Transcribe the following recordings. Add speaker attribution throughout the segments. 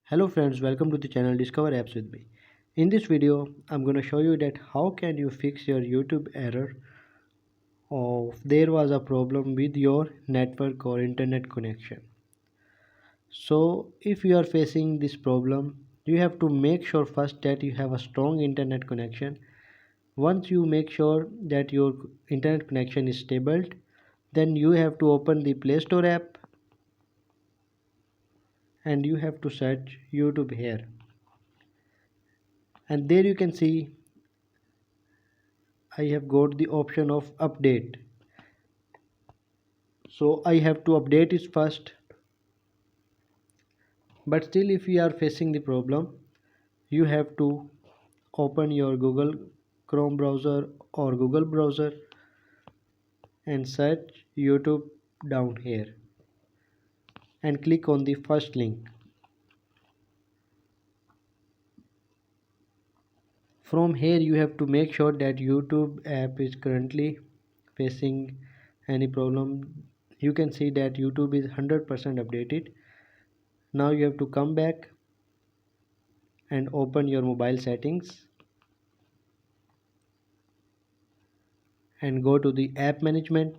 Speaker 1: Hello friends, welcome to the channel Discover Apps with me. In this video, I'm going to show you that how can you fix your YouTube error of there was a problem with your network or internet connection. So if you are facing this problem, you have to make sure first that you have a strong internet connection. Once you make sure that your internet connection is stable, then you have to open the Play Store app and you have to search YouTube here. And there you can see I have got the option of update. So I have to update it first. But still if you are facing the problem, you have to open your Google Chrome browser or Google browser and search YouTube down here and click on the first link. From here you have to make sure that YouTube app is currently facing any problem. You can see that YouTube is 100% updated. Now you have to come back and open your mobile settings and go to the app management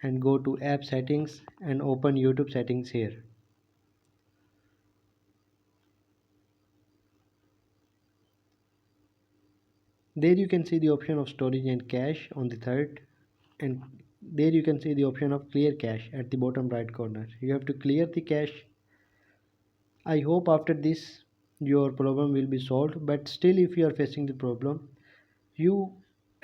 Speaker 1: and go to app settings and open YouTube settings here. There you can see the option of storage and cache on the third, and there you can see the option of clear cache at the bottom right corner. You have to clear the cache. I hope after this your problem will be solved, but still if you are facing the problem, you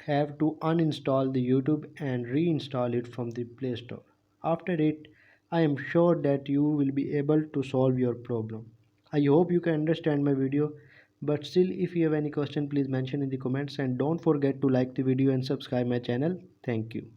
Speaker 1: have to uninstall the YouTube and reinstall it from the Play Store. After it, I am sure that you will be able to solve your problem. I hope you can understand my video, but still if you have any question, please mention in the comments and don't forget to like the video and subscribe my channel. Thank you.